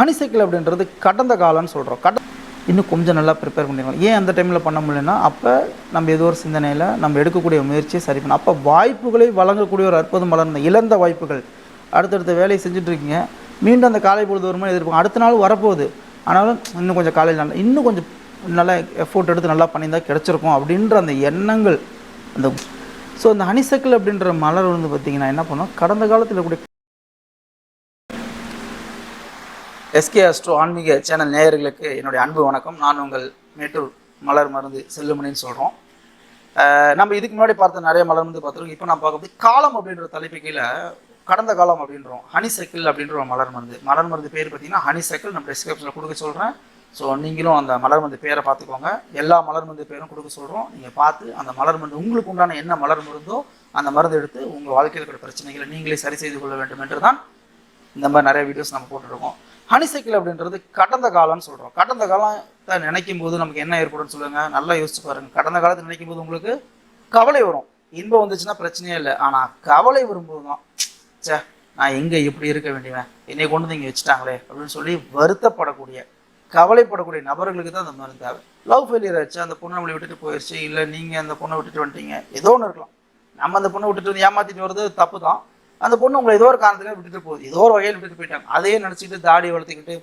Honeysuckle அப்படின்றது கடந்த காலம்னு சொல்கிறோம். இன்னும் கொஞ்சம் நல்லா ப்ரிப்பேர் பண்ணிடலாம். ஏன் அந்த டைமில் பண்ண முடியலன்னா, அப்போ நம்ம ஏதோ ஒரு சிந்தனையில் நம்ம எடுக்கக்கூடிய முயற்சியை சரி பண்ணணும். அப்போ வாய்ப்புகளை வழங்கக்கூடிய ஒரு அற்புதம் மலர்ந்த இழந்த வாய்ப்புகள். அடுத்தடுத்த வேலையை செஞ்சுட்ருக்கீங்க, மீண்டும் அந்த காலை பொழுது வருமா எதிர்பார்க்கும். அடுத்த நாள் வரப்போகுது, ஆனாலும் இன்னும் கொஞ்சம் காலையில் நல்லா இன்னும் கொஞ்சம் நல்லா எஃபோர்ட் எடுத்து நல்லா பண்ணியிருந்தால் கிடச்சிருக்கும் அப்படின்ற அந்த எண்ணங்கள் அந்த அந்த ஹனிசைக்கிள் அப்படின்ற மலர் வந்து பார்த்திங்கன்னா என்ன பண்ணோம், கடந்த காலத்தில் கூடிய எஸ்கே அஸ்ட்ரோ ஆன்மீக சேனல் நேயர்களுக்கு என்னுடைய அன்பு வணக்கம். நான் உங்கள் மேட்டூர் மலர் மருந்து செல்லுமணின்னு சொல்கிறோம். நம்ம இதுக்கு முன்னாடி பார்த்த நிறைய மலர் மருந்து பார்த்துருக்கோம். இப்போ நான் பார்க்குறது காலம் அப்படின்ற தலைப்பு கீழே கடந்த காலம் அப்படின்றோம். ஹனிசைக்கிள் அப்படின்ற ஒரு மலர் மருந்து பேர் பார்த்தீங்கன்னா ஹனிசைக்கிள். நம்ம டிஸ்கிரிப்ஷனில் கொடுக்க சொல்கிறேன். ஸோ நீங்களும் அந்த மலர் மருந்து பேரை பார்த்துக்கோங்க. எல்லா மலர் மருந்து பேரும் கொடுக்க சொல்கிறோம். நீங்கள் பார்த்து அந்த மலர் மருந்து உங்களுக்கு உண்டான என்ன மலர் மருந்தோ அந்த மருந்து எடுத்து உங்கள் வாழ்க்கையில் இருக்கிற பிரச்சனைகளை நீங்களே சரி செய்து கொள்ள வேண்டும் என்று தான் இந்த மாதிரி நிறைய வீடியோஸ் நம்ம போட்டுருக்கோம். ஹனிசைக்கிள் அப்படின்றது கடந்த காலம்னு சொல்கிறோம். கடந்த காலத்தை நினைக்கும் போது நமக்கு என்ன ஏற்படும்னு சொல்லுங்கள், நல்லா யோசிச்சு பாருங்கள். கடந்த காலத்தை நினைக்கும் போது உங்களுக்கு கவலை வரும். இன்பம் வந்துச்சுன்னா பிரச்சனையே இல்லை, ஆனால் கவலை வரும்போது தான் சே நான் எங்கே இப்படி இருக்க வேண்டியவன், என்னை கொண்டு வந்து இங்கே வச்சுட்டாங்களே அப்படின்னு சொல்லி வருத்தப்படக்கூடிய கவலைப்படக்கூடிய நபர்களுக்கு தான் அந்த மாதிரி தேவை. லவ் ஃபெயிலியர் ஆச்சு, அந்த பொண்ணை நம்மளை விட்டுட்டு போயிடுச்சு, இல்லை நீங்கள் அந்த பொண்ணை விட்டுட்டு வந்துட்டீங்க, ஏதோ ஒன்று இருக்கலாம். நம்ம அந்த பொண்ணை விட்டுட்டு வந்து ஏமாற்றிட்டு வருது தப்பு தான். அந்த பொண்ணு உங்களை ஏதோ ஒரு காரணத்துக்காக விட்டுட்டு போகுது, ஏதோ ஒரு வகையில் விட்டுட்டு போயிட்டாங்க. அதையே நினச்சிக்கிட்டு தாடி வளர்த்துக்கிட்டு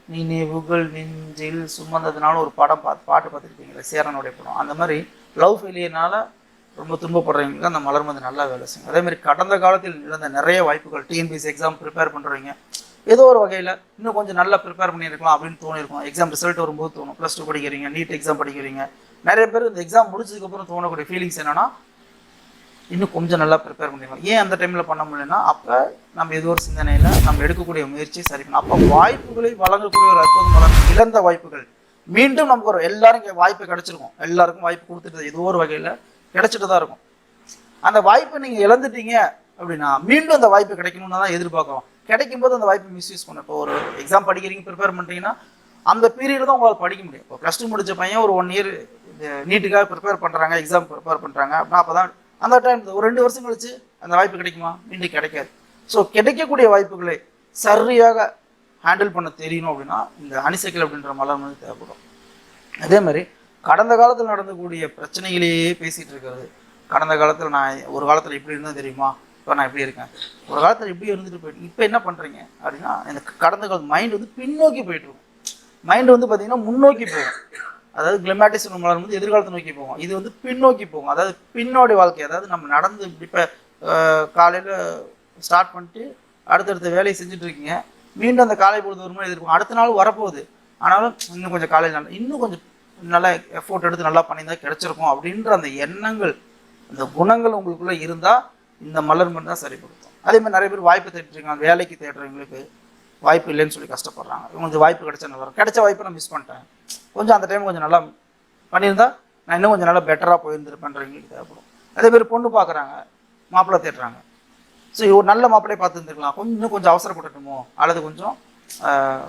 நீ நினைவுகள் நெஞ்சில் சுமந்ததுனால ஒரு பாட்டு பார்த்துருப்பீங்களே, சேரனுடைய படம். அந்த மாதிரி லவ் ஃபெயிலியர்னால ரொம்ப துன்பப்படுறவங்களுக்கு அந்த மலர் மருந்து நல்லா வேலை செய்யும். அதேமாதிரி கடந்த காலத்தில் இழந்த நிறைய வாய்ப்புகள், டிஎன்பிஎஸ்சி எக்ஸாம் ப்ரிப்பேர் பண்ணுறவங்க ஏதோ ஒரு வகையில் இன்னும் கொஞ்சம் நல்லா ப்ரிப்பேர் பண்ணியிருக்கலாம் அப்படின்னு தோணிருக்கும். எக்ஸாம் ரிசல்ட் வரும்போது தோணும். +2 படிக்கிறீங்க, நீட் எக்ஸாம் படிக்கிறீங்க, நிறைய பேர் இந்த எக்ஸாம் முடிச்சதுக்கப்புறம் தோணக்கூடிய ஃபீலிங்ஸ் என்னென்னா இன்னும் கொஞ்சம் நல்லா ப்ரிப்பேர் பண்ணிடலாம். ஏன் அந்த டைமில் பண்ண முடியலன்னா, அப்போ நம்ம ஏதோ ஒரு சிந்தனையில் நம்ம எடுக்கக்கூடிய முயற்சியை சரி பண்ணணும். அப்போ வாய்ப்புகளை வழங்கக்கூடிய ஒரு அற்புதம் மலர் இழந்த வாய்ப்புகள் மீண்டும் நமக்கு ஒரு எல்லாரும் வாய்ப்பு கிடைச்சிருக்கும். எல்லாருக்கும் வாய்ப்பு கொடுத்துட்டு ஏதோ ஒரு வகையில் கிடைச்சிட்டு தான் இருக்கும். அந்த வாய்ப்பை நீங்கள் இழந்துட்டீங்க அப்படின்னா மீண்டும் அந்த வாய்ப்பு கிடைக்கணும்னு தான் எதிர்பார்க்கலாம். கிடைக்கும் போது அந்த வாய்ப்பை மிஸ்யூஸ் பண்ண. இப்போ ஒரு எக்ஸாம் படிக்கிறீங்க, ப்ரிப்பேர் பண்ணுறீங்கன்னா அந்த பீரியட் தான் உங்களால் படிக்க முடியும். இப்போ +2 முடிச்ச பையன் ஒரு 1 இயர் நீட்டுக்காக ப்ரிப்பேர் பண்ணுறாங்க, எக்ஸாம் ப்ரிப்பேர் பண்ணுறாங்க அப்படின்னா அப்போ தான் அந்த டைம் ஒரு 2 வருஷம் கழிச்சு அந்த வாய்ப்பு கிடைக்குமா? மீண்டும் கிடைக்காது. ஸோ கிடைக்கக்கூடிய வாய்ப்புகளை சரியாக ஹேண்டில் பண்ண தெரியணும் அப்படின்னா இந்த ஹனிசைக்கிள் அப்படின்ற மலர் வந்து தேவைப்படும். அதே மாதிரி கடந்த காலத்தில் நடந்தக்கூடிய பிரச்சனைகளையே பேசிகிட்டு இருக்கிறது. கடந்த காலத்தில் நான் ஒரு காலத்தில் இப்படி இருந்தால் தெரியுமா, இப்போ நான் எப்படி இருக்கேன், ஒரு காலத்தில் இப்படி இருந்துட்டு போயிட்டு இப்போ என்ன பண்ணுறீங்க அப்படின்னா, இந்த கடந்த காலத்து மைண்டு வந்து பின்னோக்கி போயிட்டுருக்கும். மைண்டு வந்து பார்த்திங்கன்னா முன்னோக்கி போகும். அதாவது கிளமேட்டிஸ் மலர் வந்து எதிர்காலத்தை நோக்கி போகும், இது வந்து பின்னோக்கி போகும். அதாவது பின்னோடி வாழ்க்கை. அதாவது நம்ம நடந்து இப்போ காலையில் ஸ்டார்ட் பண்ணிட்டு அடுத்தடுத்த வேலையை செஞ்சுட்டு இருக்கீங்க, மீண்டும் அந்த காலை பொழுது வருமா எதிர்க்கும். அடுத்த நாள் வரப்போகுது, ஆனாலும் இன்னும் கொஞ்சம் காலையில் நல்லா இன்னும் கொஞ்சம் நல்லா எஃபோர்ட் எடுத்து நல்லா பண்ணியிருந்தால் கிடச்சிருக்கும் அப்படின்ற அந்த எண்ணங்கள், அந்த குணங்கள் உங்களுக்குள்ளே இருந்தால் இந்த மலர் மருந்து தான் சரிப்படுத்தும். அதே மாதிரி நிறைய பேர் வாய்ப்பு தேடிட்டுருக்காங்க, வேலைக்கு தேடுறவங்களுக்கு வாய்ப்பு இல்லைன்னு சொல்லி கஷ்டப்படுறாங்க. இவங்களுக்கு வாய்ப்பு கிடைச்சா நல்லா இருக்கும். கிடைச்ச வாய்ப்பை நான் மிஸ் பண்ணிட்டேன், கொஞ்சம் அந்த டைம் கொஞ்சம் நல்லா பண்ணியிருந்தா நான் இன்னும் கொஞ்சம் நல்லா பெட்டராக போயிருந்துருப்பேன்றவங்களுக்கு தேவைப்படும். அதே மாதிரி பொண்ணு பார்க்குறாங்க, மாப்பிள்ளை தேடுறாங்க. ஸோ ஒரு நல்ல மாப்பிள்ளையை பார்த்துருந்துருக்கலாம், கொஞ்சம் அவசரப்பட்டுட்டுமோ அல்லது கொஞ்சம்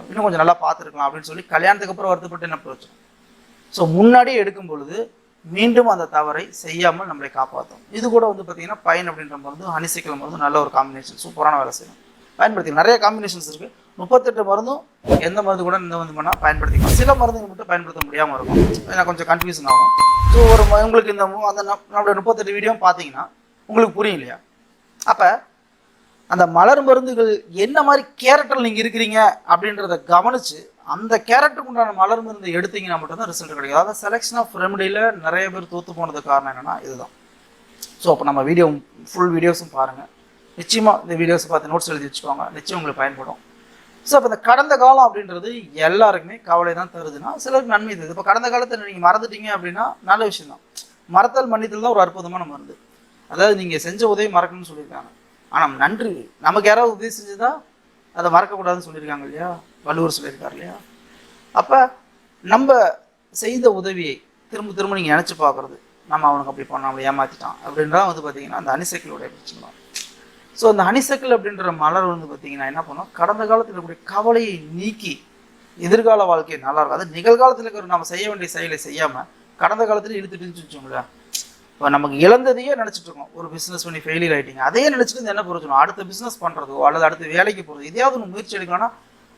இன்னும் கொஞ்சம் நல்லா பார்த்துருக்கலாம் அப்படின்னு சொல்லி கல்யாணத்துக்கு அப்புறம் வருத்தப்பட்டு என்ன பிரச்சனை. ஸோ முன்னாடியே எடுக்கும் பொழுது மீண்டும் அந்த தவறை செய்யாமல் நம்மளை காப்பாற்றும். இது கூட வந்து பார்த்திங்கன்னா பயன் அப்படின்ற மருந்து ஹனிசைக்கிள் மருந்து நல்ல ஒரு காம்பினேஷன், சூப்பரான வேலை செய்யும். பயன்படுத்திக்கலாம். நிறைய காம்பினேஷன்ஸ் இருக்குது. 38 மருந்தும் எந்த மருந்து கூட இந்த மருந்து பண்ணால் பயன்படுத்திக்கலாம். சில மருந்துகள் மட்டும் பயன்படுத்த முடியாமல் இருக்கும், எனக்கு கொஞ்சம் கன்ஃபியூஷன் ஆகும். ஸோ உங்களுக்கு இந்த அந்த நம்மளுடைய 38 வீடியோ பார்த்தீங்கன்னா உங்களுக்கு புரியும் இல்லையா? அப்போ அந்த மலர் மருந்துகள் என்ன மாதிரி கேரக்டர் நீங்கள் இருக்கிறீங்க அப்படின்றத கவனித்து அந்த கேரக்டருக்கு உண்டான மலர் மருந்து எடுத்தீங்கன்னா மட்டும்தான் ரிசல்ட் கிடைக்கும். அதாவது செலெக்ஷன் ஆஃப் ரெமடியில் நிறைய பேர் தோற்று போனதுக்கு காரணம் என்னென்னா இதுதான். ஸோ அப்போ நம்ம ஃபுல் வீடியோஸும் பாருங்கள். நிச்சயமாக இந்த வீடியோஸை பார்த்து நோட்ஸ் எழுதி வச்சுக்கோங்க, நிச்சயம் உங்களுக்கு பயன்படும். ஸோ அப்போ இந்த கடந்த காலம் அப்படின்றது எல்லாருக்குமே கவலை தான் தருதுன்னா சிலருக்கு நன்மை தருது. இப்போ கடந்த காலத்தை நீங்கள் மறந்துட்டீங்க அப்படின்னா நல்ல விஷயம் தான். மறத்தல் மன்னித்தல் தான் ஒரு அற்புதமான மருந்து. அதாவது நீங்கள் செஞ்ச உதவி மறக்கணும்னு சொல்லியிருக்காங்க, ஆனால் நன்றி நமக்கு யாராவது உதவி செஞ்சுதா அதை மறக்கக்கூடாதுன்னு சொல்லியிருக்காங்க இல்லையா, வள்ளுவர் சொல்லியிருக்காரு இல்லையா? அப்போ நம்ம செய்த உதவியை திரும்ப நீங்கள் நினச்சி பார்க்குறது, நம்ம அவனுக்கு அப்படி பண்ண நம்மளை ஏமாற்றிட்டான் அப்படின்றதான் வந்து பார்த்திங்கன்னா அந்த ஹனிசைக்கிளுடைய பிரச்சனை தான். ஸோ அந்த ஹனிசைக்கிள் அப்படின்ற மலர் வந்து பார்த்திங்கன்னா என்ன பண்ணோம், கடந்த காலத்தில் இருக்கக்கூடிய கவலையை நீக்கி எதிர்கால வாழ்க்கையை நல்லா இருக்கும். அது நிகழ்காலத்தில் இருக்கிற நம்ம செய்ய வேண்டிய செயலை செய்யாமல் கடந்த காலத்தில் இழுத்துட்டுன்னு வச்சோங்களேன். இப்போ நமக்கு இழந்ததையே நினச்சிட்டு இருக்கோம். ஒரு பிஸ்னஸ் பண்ணி ஃபெயிலியர் ஆகிட்டீங்க, அதையே நினச்சிட்டு என்ன பிரச்சனை, அடுத்த பிஸ்னஸ் பண்ணுறதோ அல்லது அடுத்த வேலைக்கு போகிறது எதையாவது ஒன்று முயற்சி எடுக்கலாம்னா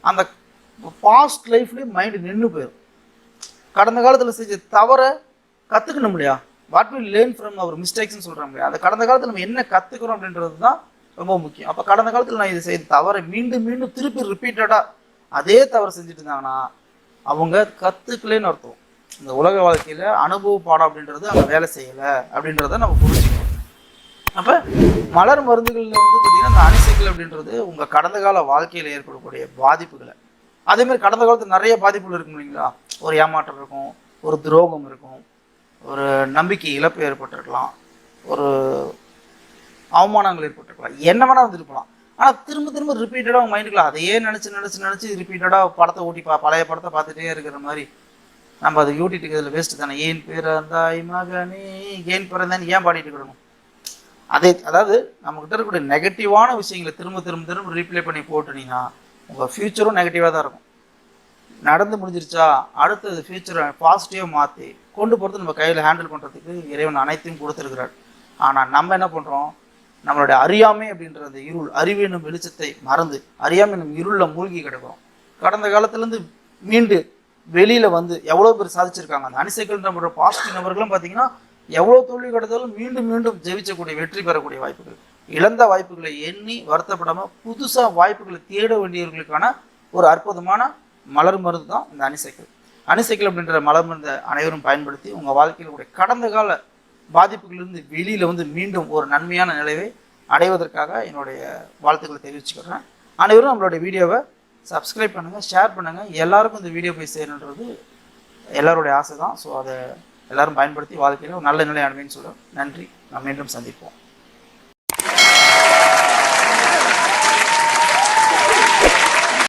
அந்த பாஸ்ட் லைஃப்லேயும் மைண்டு நின்று போயிடும். கடந்த காலத்தில் செஞ்ச தவற கற்றுக்கணும் இல்லையா, what will learn from our மிஸ்டேக்ஸ்னு சொல்கிறாங்க இல்லையா, அந்த கடந்த காலத்தில் நம்ம என்ன கற்றுக்கிறோம் அப்படின்றது தான் ரொம்ப முக்கியம். அப்போ கடந்த காலத்தில் நான் இது செய்த தவறை மீண்டும் மீண்டும் திருப்பி ரிப்பீட்டடாக அதே தவறு செஞ்சுட்டு இருந்தாங்கன்னா அவங்க கற்றுக்கலேன்னு அர்த்தம். இந்த உலக வாழ்க்கையில் அனுபவ பாடம் அப்படின்றது அங்கே வேலை செய்யலை அப்படின்றத நம்ம புரிஞ்சுக்கணும். அப்போ மலர் மருந்துகள் பார்த்திங்கன்னா அந்த அணிசைக்கிள் அப்படின்றது உங்கள் கடந்த கால வாழ்க்கையில் ஏற்படக்கூடிய பாதிப்புகளை, அதேமாதிரி கடந்த காலத்தில் நிறைய பாதிப்புகள் இருக்கும் இல்லைங்களா, ஒரு ஏமாற்றம் இருக்கும், ஒரு துரோகம் இருக்கும், ஒரு நம்பிக்கை இழப்பு ஏற்பட்டிருக்கலாம், ஒரு அவமானங்கள் ஏற்பட்டிருக்கலாம், என்ன வேணால் வந்துருக்கலாம். ஆனால் திரும்ப திரும்ப ரிப்பீட்டடாக அவங்க மைண்டுக்குள்ள அதையே நினச்சி ரிப்பீட்டடாக படத்தை ஓட்டி பழைய படத்தை பார்த்துட்டே இருக்கிற மாதிரி நம்ம அதை ஓட்டிட்டு இருக்கிறதுல வேஸ்ட்டு தானே. ஏன் பிறந்தாய் மகனே ஏன் பிறந்தான்னு ஏன் பாடிட்டு இருக்கணும். அதாவது நம்மக்கிட்ட இருக்கக்கூடிய நெகட்டிவான விஷயங்களை திரும்ப திரும்ப திரும்ப ரீப்ளே பண்ணி போட்டுனீங்கன்னா உங்கள் ஃப்யூச்சரும் நெகட்டிவாக தான் இருக்கும். நடந்து முடிஞ்சிருச்சா அடுத்தது ஃப்யூச்சரை பாசிட்டிவாக மாற்றி கொண்டு போகிறது நம்ம கையில் ஹேண்டில் பண்ணுறதுக்கு இறைவன் அனைத்தையும் கொடுத்துருக்கிறார். ஆனால் நம்ம என்ன பண்ணுறோம், நம்மளுடைய அறியாமை அப்படின்ற அந்த இருள், அறிவு என்னும் வெளிச்சத்தை மறந்து அறியாமை என்னும் இருளில் மூழ்கி கிடக்கிறோம். கடந்த காலத்துலேருந்து மீண்டு வெளியில் வந்து எவ்வளோ பேர் சாதிச்சிருக்காங்க. அந்த அணிசைக்கிள் நம்மளோட பாசிட்டிவ் நபர்களும் பார்த்தீங்கன்னா எவ்வளோ தோல்வி கிடைத்தாலும் மீண்டும் மீண்டும் ஜெயிச்சக்கூடிய வெற்றி பெறக்கூடிய வாய்ப்புகள், இழந்த வாய்ப்புகளை எண்ணி வருத்தப்படாமல் புதுசாக வாய்ப்புகளை தேட வேண்டியவர்களுக்கான ஒரு அற்புதமான மலர் மருந்து தான் இந்த அணிசைக்கிள். அணிசைக்கிள் அப்படின்ற மலர் மருந்தை அனைவரும் பயன்படுத்தி உங்கள் வாழ்க்கையில் கூட கடந்த கால பாதிப்புகளிலிருந்து வெளியில் வந்து மீண்டும் ஒரு நன்மையான நிலையை அடைவதற்காக என்னுடைய வாழ்த்துக்களை தெரிவிச்சுக்கிறேன். அனைவரும் நம்மளுடைய வீடியோவை சப்ஸ்கிரைப் பண்ணுங்கள், ஷேர் பண்ணுங்கள். எல்லாருக்கும் இந்த வீடியோ போய் சேரணுன்றது எல்லாருடைய ஆசை தான். ஸோ அதை எல்லோரும் பயன்படுத்தி வாழ்க்கையில் ஒரு நல்ல நிலை அடைவேன்னு சொல்கிறேன். நன்றி, நாம் மீண்டும் சந்திப்போம்.